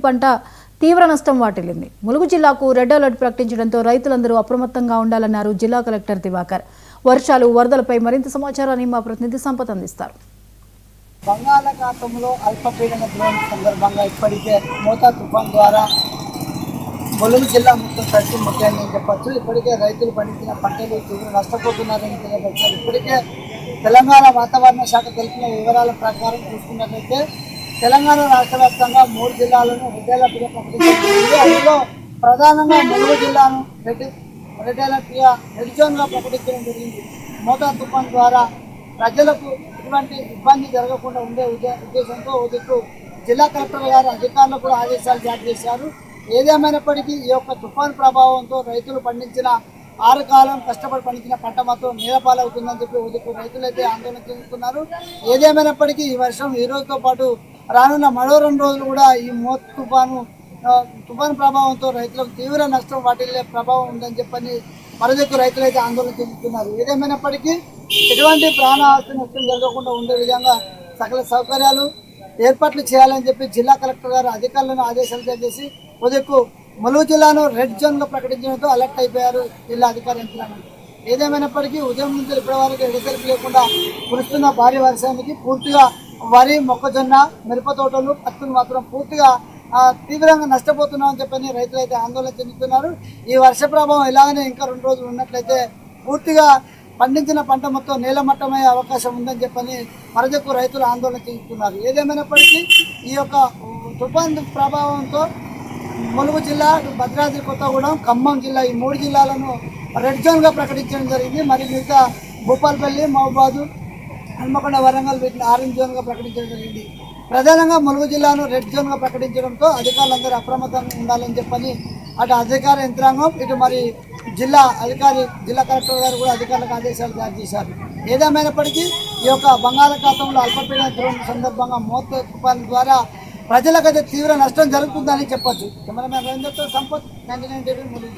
పంట తీవ్ర నష్టం వాటిల్లింది. ములుగు జిల్లాకు రెడ్ అలర్ట్ ప్రకటించడంతో రైతులందరూ అప్రమత్తంగా ఉండాలన్నారు జిల్లా కలెక్టర్ దివాకర్. వర్షాలు, వరదలపై మరింత సమాచారాన్ని మా ప్రతినిధి సంపత్ అందిస్తారు. బంగాళాఖాతంలో అల్పపీడన ద్రోణి సందర్భంగా ఇప్పటికే మోతా తుఫాన్ ద్వారా ములుగు జిల్లా మొత్తం తడిసి ముఖ్యంగా చెప్పచ్చు. ఇప్పటికే రైతులు పండించిన పంటలు తీవ్ర నష్టపోతున్నారని తెలియపరిచారు. ఇప్పటికే తెలంగాణ వాతావరణ శాఖ తెలిపిన వివరాల ప్రకారం చూసుకున్నట్లయితే తెలంగాణ రాష్ట్ర వ్యాప్తంగా 3 జిల్లాలను రెడ్ అలర్ట్గా ప్రకటించారు. అందులో ప్రధానంగా ములుగు జిల్లాను రెడ్ అలర్ట్గా రెడ్ జోన్గా ప్రకటించడం జరిగింది. మోతా తుఫాన్ ద్వారా ప్రజలకు ఎటువంటి ఇబ్బంది జరగకుండా ఉండే ఉద్దేశంతో జిల్లా కలెక్టర్ గారు అధికారులకు కూడా ఆదేశాలు జారీ చేశారు. ఏదేమైనప్పటికీ ఈ యొక్క తుఫాన్ ప్రభావంతో రైతులు పండించిన 6 కాలం కష్టపడి పండించిన పంట మాత్రం నేలపాలవుతుందని చెప్పి రైతులు అయితే ఆందోళన చెందుతున్నారు. ఏదేమైనప్పటికీ ఈ వర్షం ఈ రోజుతో పాటు రానున్న మరో 2 రోజులు కూడా ఈ తుఫాను ప్రభావంతో రైతులకు తీవ్ర నష్టం వాటిల్లే ప్రభావం ఉందని చెప్పని మరొక రైతులు అయితే ఆందోళన చెందుతున్నారు. ఏదేమైనప్పటికీ ఎటువంటి ప్రాణాస్తి నష్టం జరగకుండా ఉండే విధంగా సకల సౌకర్యాలు ఏర్పాట్లు చేయాలని చెప్పి జిల్లా కలెక్టర్ గారు అధికారులను ఆదేశాలు చేసి ములుగు జిల్లాను రెడ్ జోన్గా ప్రకటించడంతో అలర్ట్ అయిపోయారు జిల్లా అధికార యంత్రాంగం. ఏదేమైనప్పటికీ ఉదయం నుంచి ఇప్పటి వరకు ఎడతెరిపి లేకుండా కురుస్తున్న భారీ వర్షానికి పూర్తిగా వరి, మొక్కజొన్న, మిరప తోటలు, పత్తులు మాత్రం పూర్తిగా తీవ్రంగా నష్టపోతున్నామని చెప్పని రైతులు అయితే ఆందోళన చెందుతున్నారు. ఈ వర్ష ప్రభావం ఇలాగనే ఇంకా 2 రోజులు ఉన్నట్లయితే పూర్తిగా పండించిన పంట మొత్తం నేలమట్టమయ్యే అవకాశం ఉందని చెప్పని మరొక రైతులు ఆందోళన చెందుతున్నారు. ఏదేమైనప్పటికీ ఈ యొక్క తుఫాన్ ప్రభావంతో ములుగు జిల్లా, భద్రాద్రి కొత్తగూడెం, ఖమ్మం జిల్లా ఈ 3 జిల్లాలను రెడ్ జోన్గా ప్రకటించడం జరిగింది. మరి మిగతా భూపాలపల్లి, మహబూబాద్, హన్మకొండ, వరంగల్ వీటిని ఆరెంజ్ జోన్గా ప్రకటించడం జరిగింది. ప్రధానంగా ములుగు జిల్లాను రెడ్ జోన్గా ప్రకటించడంతో అధికారులందరూ అప్రమత్తంగా ఉండాలని చెప్పని అటు అధికార యంత్రాంగం, ఇటు మరి జిల్లా కలెక్టర్ గారు కూడా అధికారులకు ఆదేశాలు జారీ చేశారు. ఏదేమైనప్పటికీ ఈ యొక్క బంగాళాఖాతంలో అల్పపీడన ద్రోణి సందర్భంగా మోతా తుఫాన్ ద్వారా ప్రజలకైతే తీవ్ర నష్టం జరుగుతుందని చెప్పొచ్చు. కెమెరామెన్ రవీంద్రతో సంపత్, 99 టీవీ, ములుగు.